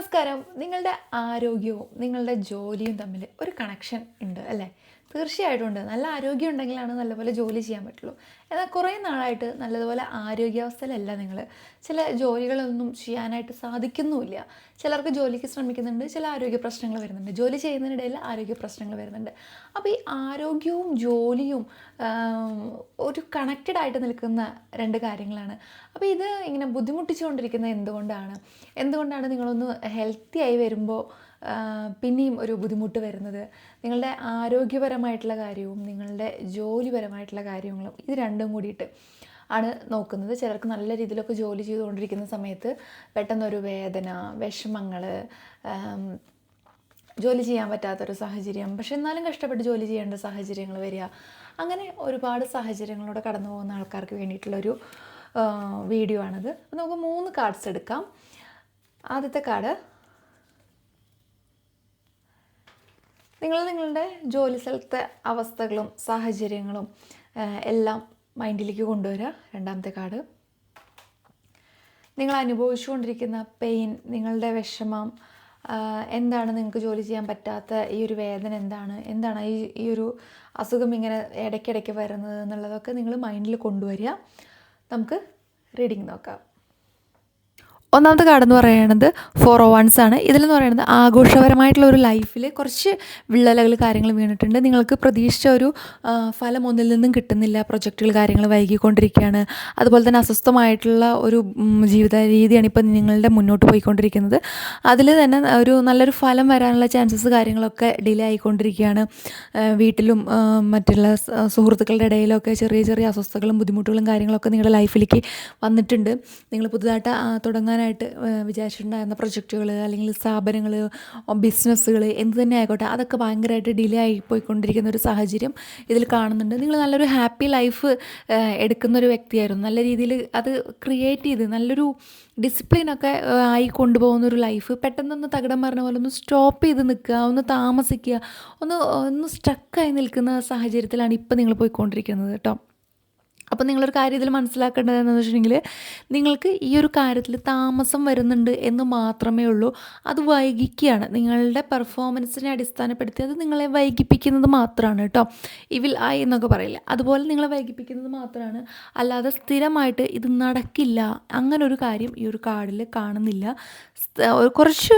നമസ്കാരം. നിങ്ങളുടെ ആരോഗ്യവും നിങ്ങളുടെ ജോലിയും തമ്മിൽ ഒരു കണക്ഷൻ ഉണ്ട് അല്ലേ? തീർച്ചയായിട്ടും ഉണ്ട്. നല്ല ആരോഗ്യം ഉണ്ടെങ്കിലാണ് നല്ലപോലെ ജോലി ചെയ്യാൻ പറ്റുള്ളൂ. എന്നാൽ കുറേ നാളായിട്ട് നല്ലതുപോലെ ആരോഗ്യാവസ്ഥയിലല്ല നിങ്ങൾ. ചില ജോലികളൊന്നും ചെയ്യാനായിട്ട് സാധിക്കുന്നുമില്ല. ചിലർക്ക് ജോലിക്ക് ശ്രമിക്കുന്നുണ്ട്, ചില ആരോഗ്യ പ്രശ്നങ്ങൾ വരുന്നുണ്ട്. ജോലി ചെയ്യുന്നതിനിടയിൽ ആരോഗ്യ പ്രശ്നങ്ങൾ വരുന്നുണ്ട്. അപ്പോൾ ഈ ആരോഗ്യവും ജോലിയും ഒരു കണക്റ്റഡ് ആയിട്ട് നിൽക്കുന്ന രണ്ട് കാര്യങ്ങളാണ്. അപ്പോൾ ഇത് ഇങ്ങനെ ബുദ്ധിമുട്ടിച്ചുകൊണ്ടിരിക്കുന്നത് എന്തുകൊണ്ടാണ് നിങ്ങളൊന്ന് ഹെൽത്തി ആയി വരുമ്പോൾ പിന്നെയും ഒരു ബുദ്ധിമുട്ട് വരുന്നത്? നിങ്ങളുടെ ആരോഗ്യപരമായിട്ടുള്ള കാര്യവും നിങ്ങളുടെ ജോലിപരമായിട്ടുള്ള കാര്യങ്ങളും ഇത് രണ്ടും കൂടിയിട്ട് ആണ് നോക്കുന്നത്. ചിലർക്ക് നല്ല രീതിയിലൊക്കെ ജോലി ചെയ്തുകൊണ്ടിരിക്കുന്ന സമയത്ത് പെട്ടെന്നൊരു വേദന, വിഷമങ്ങൾ, ജോലി ചെയ്യാൻ പറ്റാത്തൊരു സാഹചര്യം, പക്ഷെ എന്നാലും കഷ്ടപ്പെട്ട് ജോലി ചെയ്യേണ്ട സാഹചര്യങ്ങൾ വരിക. അങ്ങനെ ഒരുപാട് സാഹചര്യങ്ങളോടെ കടന്നു പോകുന്ന ആൾക്കാർക്ക് വേണ്ടിയിട്ടുള്ളൊരു വീഡിയോ ആണിത്. അപ്പോൾ നമുക്ക് 3 കാർഡ്സ് എടുക്കാം. ആദ്യത്തെ കാർഡ്, നിങ്ങളുടെ ജോലി സ്ഥലത്തെ അവസ്ഥകളും സാഹചര്യങ്ങളും എല്ലാം മൈൻഡിലേക്ക് കൊണ്ടുവരിക. രണ്ടാമത്തെ കാർഡ്, നിങ്ങൾ അനുഭവിച്ചുകൊണ്ടിരിക്കുന്ന പെയിൻ, നിങ്ങളുടെ വിഷമം എന്താണ്, നിങ്ങൾക്ക് ജോലി ചെയ്യാൻ പറ്റാത്ത ഈ ഒരു വേദന എന്താണ് ഈ ഒരു അസുഖം ഇങ്ങനെ ഇടയ്ക്കിടയ്ക്ക് വരുന്നത് എന്നുള്ളതൊക്കെ നിങ്ങൾ മൈൻഡിൽ കൊണ്ടുവരിക. നമുക്ക് റീഡിങ് നോക്കാം. ഒന്നാമത്തെ കാർഡ് എന്ന് പറയുന്നത് 4 of Wands ആണ്. ഇതിലെന്ന് പറയുന്നത് ആഘോഷപരമായിട്ടുള്ള ഒരു ലൈഫിൽ കുറച്ച് വിള്ളലുകൾ കാര്യങ്ങൾ വീണിട്ടുണ്ട്. നിങ്ങൾക്ക് പ്രതീക്ഷിച്ച ഒരു ഫലം ഒന്നിൽ നിന്നും കിട്ടുന്നില്ല. പ്രൊജക്റ്റുകൾ കാര്യങ്ങൾ വൈകിക്കൊണ്ടിരിക്കുകയാണ്. അതുപോലെ തന്നെ അസ്വസ്ഥമായിട്ടുള്ള ഒരു ജീവിത രീതിയാണ് ഇപ്പം നിങ്ങളുടെ മുന്നോട്ട് പോയിക്കൊണ്ടിരിക്കുന്നത്. അതിൽ തന്നെ ഒരു നല്ലൊരു ഫലം വരാനുള്ള ചാൻസസ് കാര്യങ്ങളൊക്കെ ഡിലേ ആയിക്കൊണ്ടിരിക്കുകയാണ്. വീട്ടിലും മറ്റുള്ള സുഹൃത്തുക്കളുടെ ഇടയിലൊക്കെ ചെറിയ ചെറിയ അസ്വസ്ഥതകളും ബുദ്ധിമുട്ടുകളും കാര്യങ്ങളൊക്കെ നിങ്ങളുടെ ലൈഫിലേക്ക് വന്നിട്ടുണ്ട്. നിങ്ങൾ പുതുതായിട്ട് തുടങ്ങാനായിട്ട് വിചാരിച്ചിട്ടുണ്ടായിരുന്ന പ്രൊജക്റ്റുകൾ അല്ലെങ്കിൽ സ്ഥാപനങ്ങൾ, ബിസിനസ്സുകൾ എന്ത് തന്നെ ആയിക്കോട്ടെ, അതൊക്കെ ഭയങ്കരമായിട്ട് ഡിലേ ആയി പോയിക്കൊണ്ടിരിക്കുന്ന ഒരു സാഹചര്യം ഇതിൽ കാണുന്നുണ്ട്. നിങ്ങൾ നല്ലൊരു ഹാപ്പി ലൈഫ് എടുക്കുന്നൊരു വ്യക്തിയായിരുന്നു. നല്ല രീതിയിൽ അത് ക്രിയേറ്റ് ചെയ്ത് നല്ലൊരു ഡിസിപ്ലിനൊക്കെ ആയി കൊണ്ടുപോകുന്നൊരു ലൈഫ് പെട്ടെന്നൊന്ന് തകിടം മറിഞ്ഞ പോലെ ഒന്ന് സ്റ്റോപ്പ് ചെയ്ത് നിൽക്കുക, ഒന്ന് താമസിക്കുക, ഒന്ന് സ്ട്രക്കായി നിൽക്കുന്ന സാഹചര്യത്തിലാണ് ഇപ്പം നിങ്ങൾ പോയിക്കൊണ്ടിരിക്കുന്നത് കേട്ടോ. അപ്പോൾ നിങ്ങളൊരു കാര്യം ഇതിൽ മനസ്സിലാക്കേണ്ടത് എന്താണെന്ന് വെച്ചിട്ടുണ്ടെങ്കിൽ, നിങ്ങൾക്ക് ഈ ഒരു കാര്യത്തിൽ താമസം വരുന്നുണ്ട് എന്ന് മാത്രമേ ഉള്ളൂ. അത് വൈകിക്കുകയാണ്. നിങ്ങളുടെ പെർഫോമൻസിനെ അടിസ്ഥാനപ്പെടുത്തി അത് നിങ്ങളെ വൈകിപ്പിക്കുന്നത് മാത്രമാണ് കേട്ടോ. ഇവിൽ ആയി എന്നൊക്കെ പറയില്ല, അതുപോലെ നിങ്ങളെ വൈകിപ്പിക്കുന്നത് മാത്രമാണ്. അല്ലാതെ സ്ഥിരമായിട്ട് ഇത് നടക്കില്ല അങ്ങനൊരു കാര്യം ഈ ഒരു കാർഡിൽ കാണുന്നില്ല. കുറച്ച്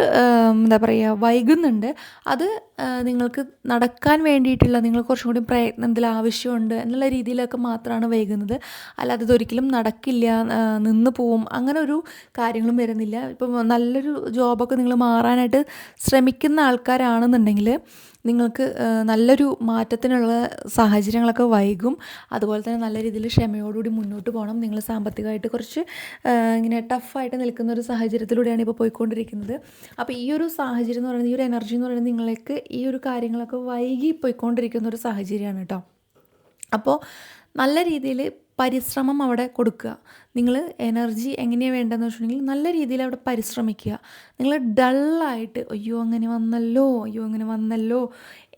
എന്താ പറയുക, വൈകുന്നുണ്ട്. അത് നിങ്ങൾക്ക് നടക്കാൻ വേണ്ടിയിട്ടുള്ള, നിങ്ങൾ കുറച്ചും കൂടി പ്രയത്നം ഇതിൽ ആവശ്യമുണ്ട് എന്നുള്ള രീതിയിലൊക്കെ മാത്രമാണ് വൈകുന്നത്. അല്ലാതെ ഇതൊരിക്കലും നടക്കില്ല, നിന്ന് പോവും, അങ്ങനെ ഒരു കാര്യങ്ങളും വരുന്നില്ല. ഇപ്പം നല്ലൊരു ജോബൊക്കെ നിങ്ങൾ മാറാനായിട്ട് ശ്രമിക്കുന്ന ആൾക്കാരാണെന്നുണ്ടെങ്കിൽ നിങ്ങൾക്ക് നല്ലൊരു മാറ്റത്തിനുള്ള സാഹചര്യങ്ങളൊക്കെ വൈകും. അതുപോലെ തന്നെ നല്ല രീതിയിൽ ക്ഷമയോടുകൂടി മുന്നോട്ട് പോകണം. നിങ്ങൾ സാമ്പത്തികമായിട്ട് കുറച്ച് ഇങ്ങനെ ടഫായിട്ട് നിൽക്കുന്ന ഒരു സാഹചര്യത്തിലൂടെയാണ് ഇപ്പോൾ പോയിക്കൊണ്ടിരിക്കുന്നത്. അപ്പോൾ ഈ ഒരു സാഹചര്യം എന്ന് പറയുന്നത്, ഈ ഒരു എനർജി എന്ന് പറയുന്നത് നിങ്ങൾക്ക് ഈ ഒരു കാര്യങ്ങളൊക്കെ വൈകി പോയിക്കൊണ്ടിരിക്കുന്ന ഒരു സാഹചര്യമാണ് കേട്ടോ. അപ്പോൾ നല്ല രീതിയിൽ പരിശ്രമം അവിടെ കൊടുക്കുക. നിങ്ങൾ എനർജി എങ്ങനെയാണ് വേണ്ടതെന്ന് വെച്ചിട്ടുണ്ടെങ്കിൽ നല്ല രീതിയിൽ അവിടെ പരിശ്രമിക്കുക. നിങ്ങൾ ഡള്ളായിട്ട് അയ്യോ അങ്ങനെ വന്നല്ലോ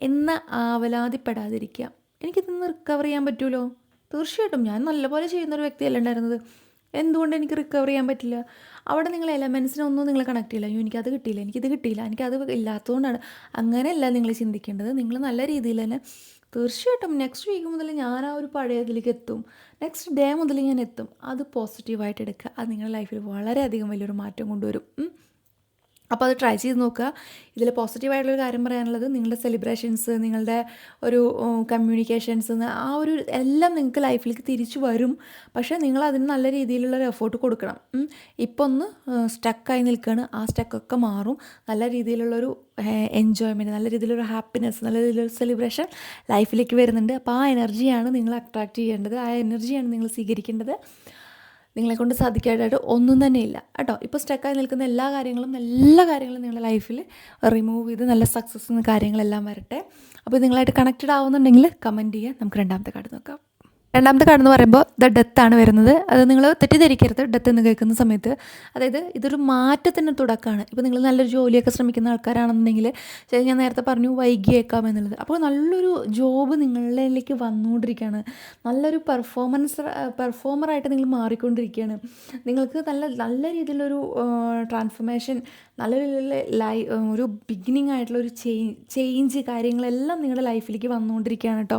എന്ന് ആവലാതിപ്പെടാതിരിക്കുക. എനിക്കിതൊന്ന് റിക്കവർ ചെയ്യാൻ പറ്റുമല്ലോ, തീർച്ചയായിട്ടും ഞാൻ നല്ലപോലെ ചെയ്യുന്നൊരു വ്യക്തിയല്ല ഉണ്ടായിരുന്നത്, എന്തുകൊണ്ട് എനിക്ക് റിക്കവർ ചെയ്യാൻ പറ്റില്ല? അവിടെ നിങ്ങൾ എലമെൻസിനൊന്നും നിങ്ങൾ കണക്ട് ചെയ്യില്ല. അയ്യോ എനിക്കത് കിട്ടിയില്ല, എനിക്കിത് കിട്ടിയില്ല, എനിക്കത് ഇല്ലാത്തതുകൊണ്ടാണ്. അങ്ങനെയല്ല നിങ്ങൾ ചിന്തിക്കേണ്ടത്. നിങ്ങൾ നല്ല രീതിയിൽ തന്നെ തീർച്ചയായിട്ടും നെക്സ്റ്റ് വീക്ക് മുതൽ ഞാൻ ആ ഒരു പഴയ ഇതിലേക്ക് എത്തും, നെക്സ്റ്റ് ഡേ മുതൽ ഞാൻ എത്തും. അത് പോസിറ്റീവായിട്ട് എടുക്കുക. അത് നിങ്ങളുടെ ലൈഫിൽ വളരെയധികം വലിയൊരു മാറ്റം കൊണ്ടുവരും. അപ്പോൾ അത് ട്രൈ ചെയ്ത് നോക്കുക. ഇതിൽ പോസിറ്റീവായിട്ടുള്ളൊരു കാര്യം പറയാനുള്ളത്, നിങ്ങളുടെ സെലിബ്രേഷൻസ്, നിങ്ങളുടെ ഒരു കമ്മ്യൂണിക്കേഷൻസ്, ആ ഒരു എല്ലാം നിങ്ങൾക്ക് ലൈഫിലേക്ക് തിരിച്ചു വരും. പക്ഷേ നിങ്ങൾ അതിന് നല്ല രീതിയിലുള്ളൊരു എഫേർട്ട് കൊടുക്കണം. ഇപ്പോൾ ഒന്ന് സ്റ്റക്കായി നിൽക്കുകയാണ്, ആ സ്റ്റക്കൊക്കെ മാറും. നല്ല രീതിയിലുള്ളൊരു എൻജോയ്മെൻറ്റ്, നല്ല രീതിയിലൊരു ഹാപ്പിനെസ്, നല്ല രീതിയിലൊരു സെലിബ്രേഷൻ ലൈഫിലേക്ക് വരുന്നുണ്ട്. അപ്പോൾ ആ എനർജിയാണ് നിങ്ങൾ അട്രാക്റ്റ് ചെയ്യേണ്ടത്, ആ എനർജിയാണ് നിങ്ങൾ സ്വീകരിക്കേണ്ടത്. നിങ്ങളെക്കൊണ്ട് സാധിക്കാനായിട്ട് ഒന്നും തന്നെ ഇല്ല കേട്ടോ. ഇപ്പോൾ സ്റ്റക്കായി നിൽക്കുന്ന എല്ലാ കാര്യങ്ങളും നിങ്ങളുടെ ലൈഫിൽ റിമൂവ് ചെയ്ത് നല്ല സക്സസ് കാര്യങ്ങളെല്ലാം വരട്ടെ. അപ്പോൾ നിങ്ങളായിട്ട് കണക്റ്റഡ് ആവുന്നുണ്ടെങ്കിൽ കമൻറ്റ് ചെയ്യുക. നമുക്ക് രണ്ടാമത്തെ കാർഡ് നോക്കാം. രണ്ടാമത്തെ കാർഡ് എന്ന് പറയുമ്പോൾ ഡെത്താണ് വരുന്നത്. അത് നിങ്ങൾ തെറ്റിദ്ധരിക്കരുത്. ഡെത്ത് എന്ന് കേൾക്കുന്ന സമയത്ത് അതായത് ഇതൊരു മാറ്റത്തിൻ്റെ തുടക്കമാണ്. ഇപ്പോൾ നിങ്ങൾ നല്ലൊരു ജോലിയൊക്കെ ശ്രമിക്കുന്ന ആൾക്കാരാണെന്നുണ്ടെങ്കിൽ, ഞാൻ നേരത്തെ പറഞ്ഞു വൈകിയേക്കാം എന്നുള്ളത്. അപ്പോൾ നല്ലൊരു ജോബ് നിങ്ങളിലേക്ക് വന്നുകൊണ്ടിരിക്കുകയാണ്. നല്ലൊരു പെർഫോമറായിട്ട് നിങ്ങൾ മാറിക്കൊണ്ടിരിക്കുകയാണ്. നിങ്ങൾക്ക് നല്ല രീതിയിലൊരു ട്രാൻസ്ഫോർമേഷൻ, നല്ലൊരു ഒരു ബിഗിനിങ് ആയിട്ടുള്ള ഒരു ചേഞ്ച് കാര്യങ്ങളെല്ലാം നിങ്ങളുടെ ലൈഫിലേക്ക് വന്നുകൊണ്ടിരിക്കുകയാണ് കേട്ടോ.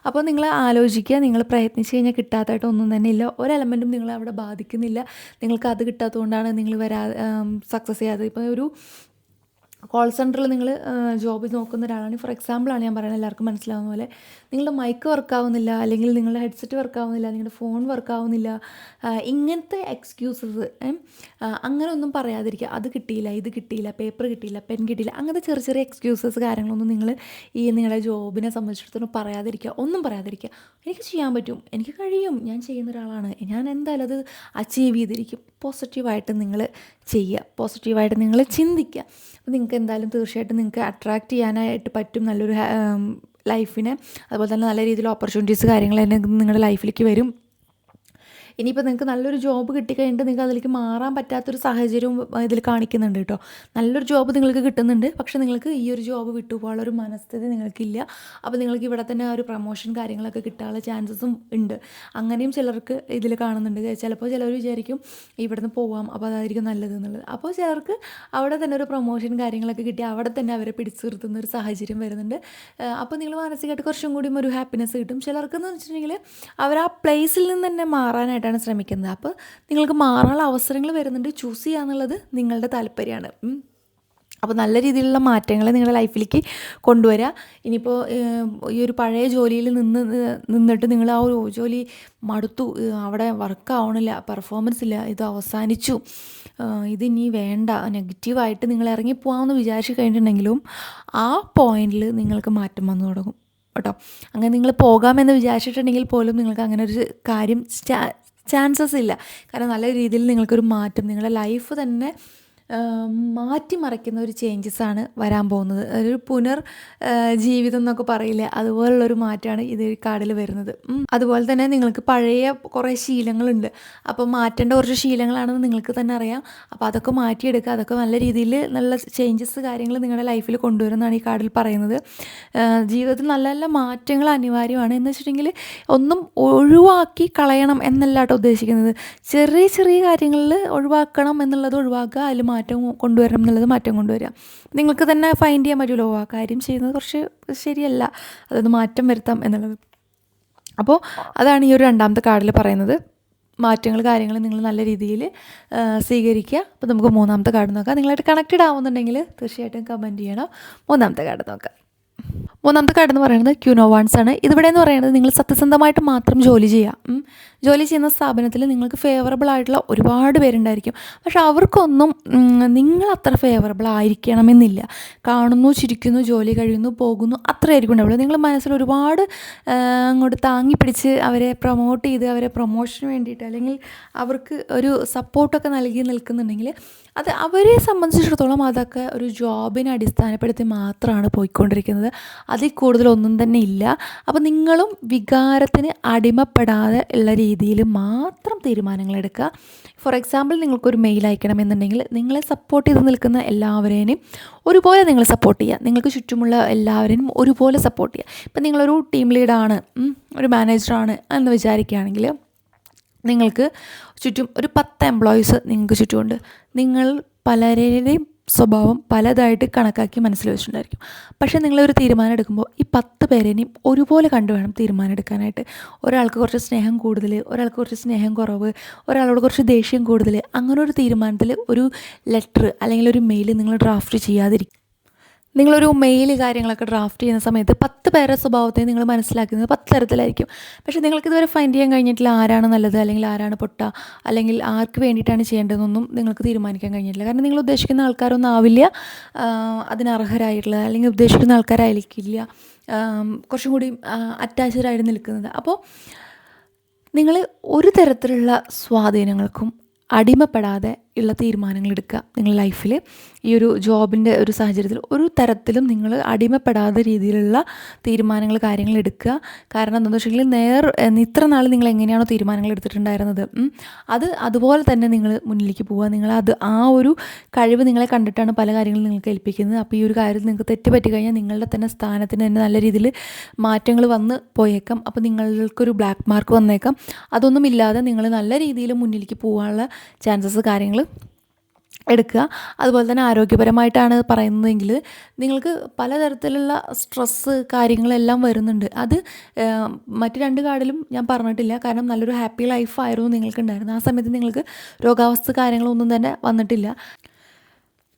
അപ്പോൾ നിങ്ങൾ ആലോചിക്കുക, നിങ്ങൾ പ്രയത്നിച്ച് കഴിഞ്ഞാൽ കിട്ടാത്തതായിട്ട് ഒന്നും തന്നെ ഇല്ല. ഒരു എലമെൻറ്റും നിങ്ങളെ അവിടെ ബാധിക്കുന്നില്ല. നിങ്ങൾക്ക് അത് കിട്ടാത്തതുകൊണ്ടാണ് നിങ്ങൾ സക്സസ് ചെയ്യാതെ. ഇപ്പോൾ ഒരു കോൾ സെൻറ്ററിൽ നിങ്ങൾ ജോബ് നോക്കുന്ന ഒരാളാണ്. ഫോർ എക്സാമ്പിളാണ് ഞാൻ പറയുന്നത്, എല്ലാവർക്കും മനസ്സിലാവുന്ന പോലെ നിങ്ങളുടെ മൈക്ക് വർക്കാവുന്നില്ല, അല്ലെങ്കിൽ നിങ്ങളുടെ ഹെഡ്സെറ്റ് വർക്കാവുന്നില്ല, നിങ്ങളുടെ ഫോൺ വർക്കാവുന്നില്ല, ഇങ്ങനത്തെ എക്സ്ക്യൂസസ് അങ്ങനെ ഒന്നും പറയാതിരിക്കുക. അത് കിട്ടിയില്ല, ഇത് കിട്ടിയില്ല, പേപ്പർ കിട്ടിയില്ല, പെൻ കിട്ടിയില്ല, അങ്ങനത്തെ ചെറിയ ചെറിയ എക്സ്ക്യൂസസ് കാര്യങ്ങളൊന്നും നിങ്ങൾ ഈ നിങ്ങളുടെ ജോബിനെ സംബന്ധിച്ചിടത്തോളം പറയാതിരിക്കുക. ഒന്നും പറയാതിരിക്കുക. എനിക്ക് ചെയ്യാൻ പറ്റും, എനിക്ക് കഴിയും, ഞാൻ ചെയ്യുന്ന ഒരാളാണ്, ഞാൻ എന്തായാലും അത് അച്ചീവ് ചെയ്തിരിക്കും. പോസിറ്റീവായിട്ട് നിങ്ങൾ ചെയ്യുക, പോസിറ്റീവായിട്ട് നിങ്ങൾ ചിന്തിക്കുക. അപ്പോൾ നിങ്ങൾക്ക് എന്തായാലും തീർച്ചയായിട്ടും നിങ്ങൾക്ക് അട്രാക്റ്റ് ചെയ്യാനായിട്ട് പറ്റും നല്ലൊരു ലൈഫിനെ. അതുപോലെ തന്നെ നല്ല രീതിയിൽ ഓപ്പർച്യൂണിറ്റീസ് കാര്യങ്ങൾ തന്നെ നിങ്ങളുടെ ലൈഫിലേക്ക് വരും. ഇനിയിപ്പോൾ നിങ്ങൾക്ക് നല്ലൊരു ജോബ് കിട്ടിക്കഴിഞ്ഞിട്ട് നിങ്ങൾക്ക് അതിലേക്ക് മാറാൻ പറ്റാത്തൊരു സാഹചര്യവും ഇതിൽ കാണിക്കുന്നുണ്ട് കേട്ടോ. നല്ലൊരു ജോബ് നിങ്ങൾക്ക് കിട്ടുന്നുണ്ട്, പക്ഷേ നിങ്ങൾക്ക് ഈ ഒരു ജോബ് വിട്ടുപോകാനുള്ള ഒരു മനസ്ഥിതി നിങ്ങൾക്കില്ല. അപ്പോൾ നിങ്ങൾക്ക് ഇവിടെ തന്നെ ഒരു പ്രൊമോഷൻ കാര്യങ്ങളൊക്കെ കിട്ടാനുള്ള ചാൻസസും ഉണ്ട്. അങ്ങനെയും ചിലർക്ക് ഇതിൽ കാണുന്നുണ്ട്. ചിലപ്പോൾ ചിലർ വിചാരിക്കും ഇവിടുന്ന് പോവാം, അപ്പോൾ അതായിരിക്കും നല്ലത് എന്നുള്ളത്. അപ്പോൾ ചിലർക്ക് അവിടെ തന്നെ ഒരു പ്രൊമോഷൻ കാര്യങ്ങളൊക്കെ കിട്ടി അവിടെ തന്നെ അവരെ പിടിച്ചു നിർത്തുന്ന ഒരു സാഹചര്യം വരുന്നുണ്ട്. അപ്പോൾ നിങ്ങൾ മാനസികമായിട്ട് കുറച്ചും കൂടിയും ഒരു ഹാപ്പിനെസ് കിട്ടും. ചിലർക്കെന്ന് വെച്ചിട്ടുണ്ടെങ്കിൽ അവർ ആ പ്ലേസിൽ നിന്ന് തന്നെ മാറാനായിട്ടാണ് ശ്രമിക്കുന്നത്. അപ്പോൾ നിങ്ങൾക്ക് മാറാനുള്ള അവസരങ്ങൾ വരുന്നുണ്ട്. ചൂസ് ചെയ്യുക എന്നുള്ളത് നിങ്ങളുടെ താല്പര്യമാണ്. അപ്പോൾ നല്ല രീതിയിലുള്ള മാറ്റങ്ങൾ നിങ്ങളുടെ ലൈഫിലേക്ക് കൊണ്ടുവരിക. ഇനിയിപ്പോൾ ഈ ഒരു പഴയ ജോലിയിൽ നിന്നിട്ട് നിങ്ങൾ ആ ഒരു ജോലി മടുത്തു, അവിടെ വർക്കാവണില്ല, പെർഫോമൻസ് ഇല്ല, ഇത് അവസാനിച്ചു, ഇതിനി വേണ്ട, നെഗറ്റീവായിട്ട് നിങ്ങൾ ഇറങ്ങിപ്പോകാമെന്ന് വിചാരിച്ചു കഴിഞ്ഞിട്ടുണ്ടെങ്കിലും ആ പോയിന്റിൽ നിങ്ങൾക്ക് മാറ്റം വന്നു തുടങ്ങും കേട്ടോ. അങ്ങനെ നിങ്ങൾ പോകാമെന്ന് വിചാരിച്ചിട്ടുണ്ടെങ്കിൽ പോലും നിങ്ങൾക്ക് അങ്ങനെ ഒരു കാര്യം ചാൻസസ് ഇല്ല. കാരണം നല്ല രീതിയിൽ നിങ്ങൾക്കൊരു മാറ്റം, നിങ്ങളുടെ ലൈഫ് തന്നെ മാറ്റിമറിക്കുന്ന ഒരു ചേഞ്ചസാണ് വരാൻ പോകുന്നത്. ഒരു ജീവിതം എന്നൊക്കെ പറയില്ലേ, അതുപോലുള്ളൊരു മാറ്റമാണ് ഇത് കാർഡിൽ വരുന്നത്. അതുപോലെ തന്നെ നിങ്ങൾക്ക് പഴയ കുറേ ശീലങ്ങളുണ്ട്. അപ്പോൾ മാറ്റേണ്ട കുറച്ച് ശീലങ്ങളാണെന്ന് നിങ്ങൾക്ക് തന്നെ അറിയാം. അപ്പോൾ അതൊക്കെ മാറ്റിയെടുക്കുക. അതൊക്കെ നല്ല രീതിയിൽ നല്ല ചേഞ്ചസ് കാര്യങ്ങൾ നിങ്ങളുടെ ലൈഫിൽ കൊണ്ടുവരുന്നതാണ് ഈ കാർഡിൽ പറയുന്നത്. ജീവിതത്തിൽ നല്ല നല്ല മാറ്റങ്ങൾ അനിവാര്യമാണ്. എന്ന് വെച്ചിട്ടുണ്ടെങ്കിൽ ഒന്നും ഒഴിവാക്കി കളയണം എന്നല്ല കേട്ടോ ഉദ്ദേശിക്കുന്നത്. ചെറിയ ചെറിയ കാര്യങ്ങളിൽ ഒഴിവാക്കണം എന്നുള്ളത് ഒഴിവാക്കുക, അതിൽ മാറ്റം കൊണ്ടുവരണം എന്നുള്ളത് മാറ്റം കൊണ്ടുവരിക. നിങ്ങൾക്ക് തന്നെ ഫൈൻഡ് ചെയ്യാൻ പറ്റുമല്ലോ ആ കാര്യം ചെയ്യുന്നത് കുറച്ച് ശരിയല്ല, അതൊന്ന് മാറ്റം വരുത്താം എന്നുള്ളത്. അപ്പോൾ അതാണ് ഈ ഒരു രണ്ടാമത്തെ കാർഡിൽ പറയുന്നത്. മാറ്റങ്ങൾ കാര്യങ്ങൾ നിങ്ങൾ നല്ല രീതിയിൽ സ്വീകരിക്കുക. അപ്പോൾ നമുക്ക് മൂന്നാമത്തെ കാർഡ് നോക്കാം. നിങ്ങളായിട്ട് കണക്റ്റഡ് ആവുന്നുണ്ടെങ്കിൽ തീർച്ചയായിട്ടും കമൻറ്റ് ചെയ്യണം. മൂന്നാമത്തെ കാർഡ് നോക്കാം. മൂന്നാമത്തെ കാർഡ് എന്ന് പറയുന്നത് ക്യൂൻ ഓഫ് വാൻഡ്സ് ആണ്. ഇതിവിടെ എന്ന് പറയുന്നത് നിങ്ങൾ സത്യസന്ധമായിട്ട് മാത്രം ജോലി ചെയ്യുക. ജോലി ചെയ്യുന്ന സ്ഥാപനത്തിൽ നിങ്ങൾക്ക് ഫേവറബിൾ ആയിട്ടുള്ള ഒരുപാട് പേരുണ്ടായിരിക്കും. പക്ഷെ അവർക്കൊന്നും നിങ്ങൾ അത്ര ഫേവറബിൾ ആയിരിക്കണമെന്നില്ല. കാണുന്നു, ചിരിക്കുന്നു, ജോലി കഴിയുന്നു, പോകുന്നു, അത്രയായിരിക്കും ഉണ്ടാവുള്ളൂ. നിങ്ങൾ മനസ്സിൽ ഒരുപാട് അങ്ങോട്ട് താങ്ങി പിടിച്ച് അവരെ പ്രൊമോട്ട് ചെയ്ത് അവരെ പ്രൊമോഷന് വേണ്ടിയിട്ട് അല്ലെങ്കിൽ അവർക്ക് ഒരു സപ്പോർട്ടൊക്കെ നൽകി നിൽക്കുന്നുണ്ടെങ്കിൽ അത് അവരെ സംബന്ധിച്ചിടത്തോളം അതൊക്കെ ഒരു ജോബിനെ അടിസ്ഥാനപ്പെടുത്തി മാത്രമാണ് പോയിക്കൊണ്ടിരിക്കുന്നത്. അതിൽ കൂടുതലൊന്നും തന്നെ ഇല്ല. അപ്പോൾ നിങ്ങളും വികാരത്തിന് അടിമപ്പെടാതെ ഉള്ള രീതിയിൽ മാത്രം തീരുമാനങ്ങൾ എടുക്കുക. ഫോർ എക്സാമ്പിൾ നിങ്ങൾക്കൊരു മെയിൽ അയക്കണമെന്നുണ്ടെങ്കിൽ നിങ്ങളെ സപ്പോർട്ട് ചെയ്ത് നിൽക്കുന്ന എല്ലാവരെയും ഒരുപോലെ നിങ്ങൾ സപ്പോർട്ട് ചെയ്യുക. നിങ്ങൾക്ക് ചുറ്റുമുള്ള എല്ലാവരെയും ഒരുപോലെ സപ്പോർട്ട് ചെയ്യുക. ഇപ്പം നിങ്ങളൊരു ടീം ലീഡാണ്, ഒരു മാനേജറാണ് എന്ന് വിചാരിക്കുകയാണെങ്കിൽ നിങ്ങൾക്ക് ചുറ്റും ഒരു 10 എംപ്ലോയീസ് നിങ്ങൾക്ക് ചുറ്റുമുണ്ട്. നിങ്ങൾ പലരുടെയും സ്വഭാവം പലതായിട്ട് കണക്കാക്കി മനസ്സിൽ വെച്ചിട്ടുണ്ടായിരിക്കും. പക്ഷേ നിങ്ങളൊരു തീരുമാനം എടുക്കുമ്പോൾ ഈ 10 പേരെയും ഒരുപോലെ കണ്ടു വേണം തീരുമാനം എടുക്കാനായിട്ട്. ഒരാൾക്ക് കുറച്ച് സ്നേഹം കൂടുതൽ, ഒരാൾക്ക് കുറച്ച് സ്നേഹം കുറവ്, ഒരാളോട് കുറച്ച് ദേഷ്യം കൂടുതൽ, അങ്ങനെ ഒരു തീരുമാനത്തിൽ ഒരു ലെറ്റർ അല്ലെങ്കിൽ ഒരു മെയിൽ നിങ്ങൾ ഡ്രാഫ്റ്റ് ചെയ്യാതിരിക്കും. നിങ്ങളൊരു മെയിൽ കാര്യങ്ങളൊക്കെ ഡ്രാഫ്റ്റ് ചെയ്യുന്ന സമയത്ത് 10 പേരുടെ സ്വഭാവത്തെ നിങ്ങൾ മനസ്സിലാക്കുന്നത് 10 തരത്തിലായിരിക്കും. പക്ഷേ നിങ്ങൾക്കിതുവരെ ഫൈൻഡ് ചെയ്യാൻ കഴിഞ്ഞിട്ടില്ല ആരാണ് നല്ലത് അല്ലെങ്കിൽ ആരാണ് പൊട്ട അല്ലെങ്കിൽ ആർക്ക് വേണ്ടിയിട്ടാണ് ചെയ്യേണ്ടതെന്നൊന്നും നിങ്ങൾക്ക് തീരുമാനിക്കാൻ കഴിഞ്ഞിട്ടില്ല. കാരണം നിങ്ങൾ ഉദ്ദേശിക്കുന്ന ആൾക്കാരൊന്നും ആവില്ല അതിനർഹരായിട്ടുള്ളത്, അല്ലെങ്കിൽ ഉദ്ദേശിക്കുന്ന ആൾക്കാരായിരിക്കില്ല കുറച്ചും കൂടി അറ്റാച്ച്ഡായിട്ട് നിൽക്കുന്നത്. അപ്പോൾ നിങ്ങൾ ഒരു തരത്തിലുള്ള സ്വാധീനങ്ങൾക്കും അടിമപ്പെടാതെ ഉള്ള തീരുമാനങ്ങൾ എടുക്കുക. നിങ്ങൾ ലൈഫിൽ ഈ ഒരു ജോബിൻ്റെ ഒരു സാഹചര്യത്തിൽ ഒരു തരത്തിലും നിങ്ങൾ അടിമപ്പെടാത്ത രീതിയിലുള്ള തീരുമാനങ്ങൾ കാര്യങ്ങൾ എടുക്കുക. കാരണം എന്താണെന്ന് വെച്ചിട്ടുണ്ടെങ്കിൽ ഇത്ര നാൾ നിങ്ങൾ എങ്ങനെയാണോ തീരുമാനങ്ങൾ എടുത്തിട്ടുണ്ടായിരുന്നത് അത് അതുപോലെ തന്നെ നിങ്ങൾ മുന്നിലേക്ക് പോവുക. നിങ്ങളത് ആ ഒരു കഴിവ് നിങ്ങളെ കണ്ടിട്ടാണ് പല കാര്യങ്ങളും നിങ്ങൾക്ക് ഏൽപ്പിക്കുന്നത്. അപ്പോൾ ഈ ഒരു കാര്യത്തിൽ നിങ്ങൾക്ക് തെറ്റ് പറ്റി കഴിഞ്ഞാൽ നിങ്ങളുടെ തന്നെ സ്ഥാനത്തിന് തന്നെ നല്ല രീതിയിൽ മാറ്റങ്ങൾ വന്ന് പോയേക്കാം. അപ്പോൾ നിങ്ങൾക്കൊരു ബ്ലാക്ക് മാർക്ക് വന്നേക്കാം. അതൊന്നുമില്ലാതെ നിങ്ങൾ നല്ല രീതിയിൽ മുന്നിലേക്ക് പോകാനുള്ള ചാൻസസ് കാര്യങ്ങൾ എടുക്കുക. അതുപോലെ തന്നെ ആരോഗ്യപരമായിട്ടാണ് പറയുന്നതെങ്കിൽ നിങ്ങൾക്ക് പലതരത്തിലുള്ള സ്ട്രെസ്സ് കാര്യങ്ങളെല്ലാം വരുന്നുണ്ട്. അത് മറ്റ് 2 കാർഡിലും ഞാൻ പറഞ്ഞിട്ടില്ല. കാരണം നല്ലൊരു ഹാപ്പി ലൈഫായിരുന്നു നിങ്ങൾക്കുണ്ടായിരുന്നത്. ആ സമയത്ത് നിങ്ങൾക്ക് രോഗാവസ്ഥ കാര്യങ്ങളൊന്നും തന്നെ വന്നിട്ടില്ല.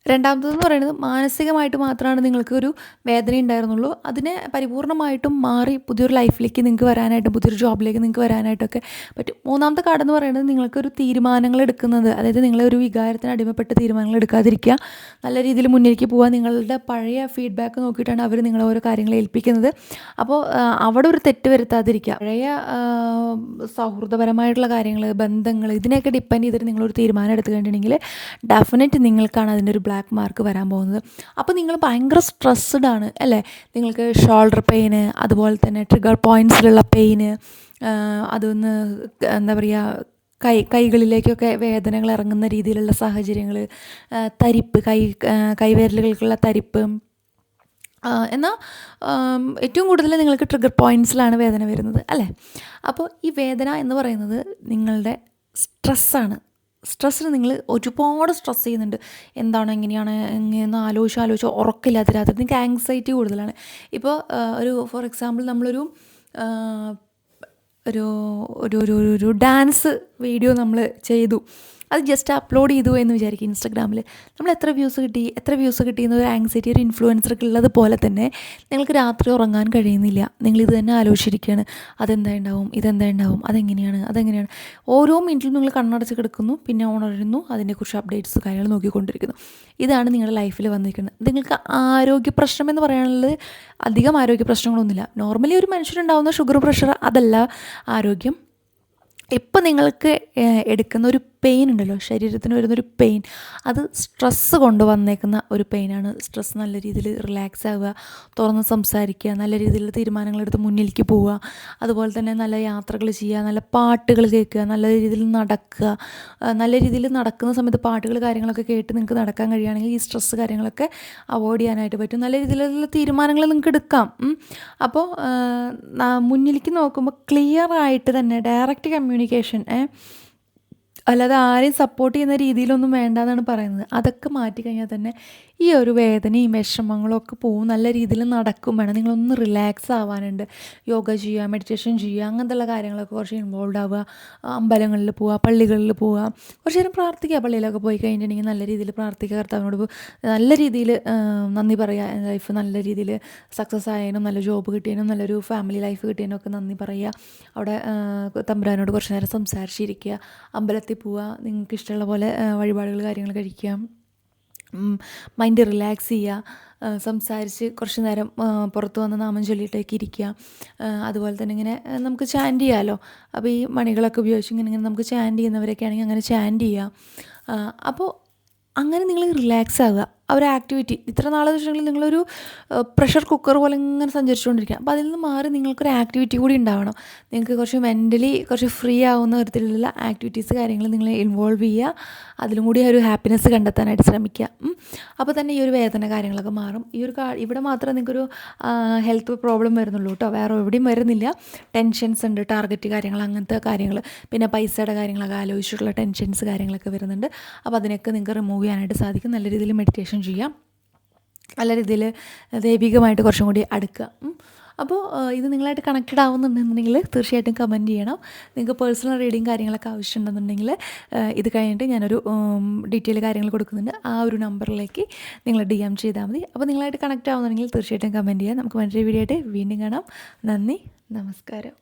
രണ്ടാമത്തേതെന്ന് പറയുന്നത് മാനസികമായിട്ട് മാത്രമാണ് നിങ്ങൾക്കൊരു വേദന ഉണ്ടായിരുന്നുള്ളൂ. അതിനെ പരിപൂർണ്ണമായിട്ടും മാറി പുതിയൊരു ലൈഫിലേക്ക് നിങ്ങൾക്ക് വരാനായിട്ടും പുതിയൊരു ജോബിലേക്ക് നിങ്ങൾക്ക് വരാനായിട്ടൊക്കെ പറ്റും. മൂന്നാമത്തെ കാർഡെന്ന് പറയുന്നത് നിങ്ങൾക്കൊരു തീരുമാനങ്ങൾ എടുക്കുന്നത്, അതായത് നിങ്ങളെ ഒരു വികാരത്തിന് അടിമപ്പെട്ട് തീരുമാനങ്ങൾ എടുക്കാതിരിക്കുക, നല്ല രീതിയിൽ മുന്നിലേക്ക് പോവുക. നിങ്ങളുടെ പഴയ ഫീഡ്ബാക്ക് നോക്കിയിട്ടാണ് അവർ നിങ്ങളെ ഓരോ കാര്യങ്ങൾ ഏൽപ്പിക്കുന്നത്. അപ്പോൾ അവിടെ ഒരു തെറ്റ് വരുത്താതിരിക്കുക. പഴയ സൗഹൃദപരമായിട്ടുള്ള കാര്യങ്ങൾ, ബന്ധങ്ങൾ, ഇതിനെയൊക്കെ ഡിപ്പെൻഡ് ചെയ്തിട്ട് നിങ്ങളൊരു തീരുമാനം എടുത്തു കഴിഞ്ഞിട്ടുണ്ടെങ്കിൽ ഡെഫിനറ്റ് നിങ്ങൾക്കാണ് അതിൻ്റെ ഒരു ബ്ലാക്ക് മാർക്ക് വരാൻ പോകുന്നത്. അപ്പോൾ നിങ്ങൾ ഭയങ്കര സ്ട്രെസ്ഡ് ആണ് അല്ലേ? നിങ്ങൾക്ക് ഷോൾഡർ പെയിന്, അതുപോലെ തന്നെ ട്രിഗർ പോയിൻറ്റ്സിലുള്ള പെയിന്, അതൊന്ന് എന്താ പറയുക, കൈകളിലേക്കൊക്കെ വേദനകൾ ഇറങ്ങുന്ന രീതിയിലുള്ള സാഹചര്യങ്ങൾ, തരിപ്പ്, കൈവിരലുകൾക്കുള്ള തരിപ്പ്, എന്നാൽ ഏറ്റവും കൂടുതൽ നിങ്ങൾക്ക് ട്രിഗർ പോയിൻറ്റ്സിലാണ് വേദന വരുന്നത് അല്ലേ? അപ്പോൾ ഈ വേദന എന്ന് പറയുന്നത് നിങ്ങളുടെ സ്ട്രെസ്സാണ്. സ്ട്രെസ്സിന് നിങ്ങൾ ഒരുപാട് സ്ട്രെസ് ചെയ്യുന്നുണ്ട്. എന്താണ്, എങ്ങനെയാണ്, എങ്ങനെയെന്ന് ആലോചിച്ച് ഉറക്കമില്ലാത്ത രാത്രി നിങ്ങൾക്ക് ആങ്സൈറ്റി കൂടുതലാണ്. ഇപ്പോൾ ഫോർ എക്സാമ്പിൾ നമ്മളൊരു ഒരു ഒരു ഒരു ഒരു ഡാൻസ് വീഡിയോ നമ്മൾ ചെയ്തു, അത് ജസ്റ്റ് അപ്ലോഡ് ചെയ്തു എന്ന് വിചാരിക്കും ഇൻസ്റ്റാഗ്രാമിൽ. നമ്മൾ എത്ര വ്യൂസ് കിട്ടി എന്നൊരു ആങ്സൈറ്റി ഒരു ഇൻഫ്ലുവൻസർക്ക് ഉള്ളത് പോലെ തന്നെ നിങ്ങൾക്ക് രാത്രി ഉറങ്ങാൻ കഴിയുന്നില്ല. നിങ്ങളിത് തന്നെ ആലോചിച്ചിരിക്കുകയാണ്, ഇതെന്താ ഉണ്ടാവും, അതെങ്ങനെയാണ്. ഓരോ മിനിറ്റിലും നിങ്ങൾ കണ്ണടച്ച് കിടക്കുന്നു, പിന്നെ ഉണരുന്നു, അതിനെക്കുറിച്ച് അപ്ഡേറ്റ്സ് കാര്യങ്ങൾ നോക്കിക്കൊണ്ടിരിക്കുന്നു. ഇതാണ് നിങ്ങളുടെ ലൈഫിൽ വന്നിരിക്കുന്നത്. നിങ്ങൾക്ക് ആരോഗ്യ പ്രശ്നം എന്ന് പറയാനുള്ളത് അധികം ആരോഗ്യ പ്രശ്നങ്ങളൊന്നുമില്ല. നോർമലി ഒരു മനുഷ്യനുണ്ടാകുന്ന ഷുഗർ, പ്രഷർ, അതല്ല ആരോഗ്യം. ഇപ്പം നിങ്ങൾക്ക് എടുക്കുന്ന ഒരു പെയിൻ ഉണ്ടല്ലോ, ശരീരത്തിന് വരുന്നൊരു പെയിൻ, അത് സ്ട്രെസ്സ് കൊണ്ട് വന്നേക്കുന്ന ഒരു പെയിനാണ്. സ്ട്രെസ്സ് നല്ല രീതിയിൽ റിലാക്സ് ആവുക, തുറന്ന് സംസാരിക്കുക, നല്ല രീതിയിൽ തീരുമാനങ്ങളെടുത്ത് മുന്നിലേക്ക് പോവുക, അതുപോലെ തന്നെ നല്ല യാത്രകൾ ചെയ്യുക, നല്ല പാട്ടുകൾ കേൾക്കുക, നല്ല രീതിയിൽ നടക്കുക. നല്ല രീതിയിൽ നടക്കുന്ന സമയത്ത് പാട്ടുകൾ കാര്യങ്ങളൊക്കെ കേട്ട് നിങ്ങൾക്ക് നടക്കാൻ കഴിയുകയാണെങ്കിൽ ഈ സ്ട്രെസ്സ് കാര്യങ്ങളൊക്കെ അവോയ്ഡ് ചെയ്യാനായിട്ട് പറ്റും. നല്ല രീതിയിലുള്ള തീരുമാനങ്ങൾ നിങ്ങൾക്ക് എടുക്കാം. അപ്പോൾ മുന്നിലേക്ക് നോക്കുമ്പോൾ ക്ലിയർ ആയിട്ട് തന്നെ ഡയറക്റ്റ് കമ്മ്യൂണിക്കേഷൻ, അല്ലാതെ ആരെയും സപ്പോർട്ട് ചെയ്യുന്ന രീതിയിലൊന്നും വേണ്ടെന്നാണ് പറയുന്നത്. അതൊക്കെ മാറ്റിക്കഴിഞ്ഞാൽ തന്നെ ഈ ഒരു വേദനയും വിഷമങ്ങളും ഒക്കെ പോവും. നല്ല രീതിയിൽ നടക്കും വേണം. നിങ്ങളൊന്ന് റിലാക്സ് ആവാനുണ്ട്. യോഗ ചെയ്യുക, മെഡിറ്റേഷൻ ചെയ്യുക, അങ്ങനത്തെയുള്ള കാര്യങ്ങളൊക്കെ കുറച്ച് ഇൻവോൾവ് ആവുക. അമ്പലങ്ങളിൽ പോവുക, പള്ളികളിൽ പോവുക, കുറച്ച് നേരം പ്രാർത്ഥിക്കുക. പള്ളിയിലൊക്കെ പോയി കഴിഞ്ഞിട്ടുണ്ടെങ്കിൽ നല്ല രീതിയിൽ പ്രാർത്ഥിക്കുക, കർത്താവിനോട് നല്ല രീതിയിൽ നന്ദി പറയുക. ലൈഫ് നല്ല രീതിയിൽ സക്സസ് ആയതിനും, നല്ല ജോബ് കിട്ടിയതിനും, നല്ലൊരു ഫാമിലി ലൈഫ് കിട്ടിയതിനും ഒക്കെ നന്ദി പറയുക. അവിടെ തമ്പുരാനോട് കുറച്ച് നേരം സംസാരിച്ചിരിക്കുക. അമ്പലത്തിൽ പോവുക, നിങ്ങൾക്ക് ഇഷ്ടമുള്ള പോലെ വഴിപാടുകൾ കാര്യങ്ങൾ കഴിക്കുക, മൈൻഡ് റിലാക്സ് ചെയ്യുക, സംസാരിച്ച് കുറച്ച് നേരം പുറത്ത് വന്ന് നാമം ചൊല്ലിയിട്ടേക്ക് ഇരിക്കുക. അതുപോലെ തന്നെ ഇങ്ങനെ നമുക്ക് ചാൻറ്റ് ചെയ്യാമല്ലോ. അപ്പോൾ ഈ മണികളൊക്കെ ഉപയോഗിച്ച് ഇങ്ങനെ നമുക്ക് ചാൻറ്റ് ചെയ്യുന്നവരൊക്കെ ആണെങ്കിൽ അങ്ങനെ ചാൻറ്റ് ചെയ്യുക. അപ്പോൾ അങ്ങനെ നിങ്ങൾ റിലാക്സ് ആവുക. ആ ഒരു ആക്ടിവിറ്റി ഇത്ര നാളെന്ന് വെച്ചിട്ടുണ്ടെങ്കിൽ നിങ്ങളൊരു പ്രഷർ കുക്കർ പോലെ ഇങ്ങനെ സഞ്ചരിച്ചുകൊണ്ടിരിക്കുക. അപ്പോൾ അതിൽ നിന്ന് മാറി നിങ്ങൾക്കൊരു ആക്ടിവിറ്റി കൂടി ഉണ്ടാവണം. നിങ്ങൾക്ക് കുറച്ച് മെൻ്റലി കുറച്ച് ഫ്രീ ആവുന്ന തരത്തിലുള്ള ആക്ടിവിറ്റീസ് കാര്യങ്ങൾ നിങ്ങൾ ഇൻവോൾവ് ചെയ്യുക. അതിലും കൂടി ഒരു ഹാപ്പിനെസ് കണ്ടെത്താനായിട്ട് ശ്രമിക്കുക. അപ്പോൾ തന്നെ ഈ ഒരു വേദന കാര്യങ്ങളൊക്കെ മാറും. ഈ ഒരു ഇവിടെ മാത്രമേ നിങ്ങൾക്കൊരു ഹെൽത്ത് പ്രോബ്ലം വരുന്നുള്ളൂ കേട്ടോ, വേറെ എവിടെയും വരുന്നില്ല. ടെൻഷൻസ് ഉണ്ട്, ടാർഗറ്റ് കാര്യങ്ങൾ, അങ്ങനത്തെ കാര്യങ്ങൾ, പിന്നെ പൈസയുടെ കാര്യങ്ങളൊക്കെ ആലോചിച്ചിട്ടുള്ള ടെൻഷൻസ് കാര്യങ്ങളൊക്കെ വരുന്നുണ്ട്. അപ്പോൾ അതിനൊക്കെ നിങ്ങൾക്ക് റിമൂവ് ചെയ്യാനായിട്ട് സാധിക്കും. നല്ല രീതിയിൽ മെഡിറ്റേഷൻ ചെയ്യാം, നല്ല രീതിയിൽ ദൈവികമായിട്ട് കുറച്ചും കൂടി അടുക്കുക. അപ്പോൾ ഇത് നിങ്ങളായിട്ട് കണക്റ്റഡ് ആവുന്നുണ്ടെന്നുണ്ടെങ്കിൽ തീർച്ചയായിട്ടും കമൻറ്റ് ചെയ്യണം. നിങ്ങൾക്ക് പേഴ്സണൽ റീഡിങ് കാര്യങ്ങളൊക്കെ ആവശ്യമുണ്ടെന്നുണ്ടെങ്കിൽ ഇത് കഴിഞ്ഞിട്ട് ഞാനൊരു ഡീറ്റെയിൽ കാര്യങ്ങൾ കൊടുക്കുന്നുണ്ട്. ആ ഒരു നമ്പറിലേക്ക് നിങ്ങൾ DM ചെയ്താൽ മതി. അപ്പോൾ നിങ്ങളായിട്ട് കണക്റ്റ് ആവുന്നുണ്ടെങ്കിൽ തീർച്ചയായിട്ടും കമൻറ്റ് ചെയ്യാം. നമുക്ക് മറ്റൊരു വീഡിയോ ആയിട്ട് വീണ്ടും കാണാം. നന്ദി, നമസ്കാരം.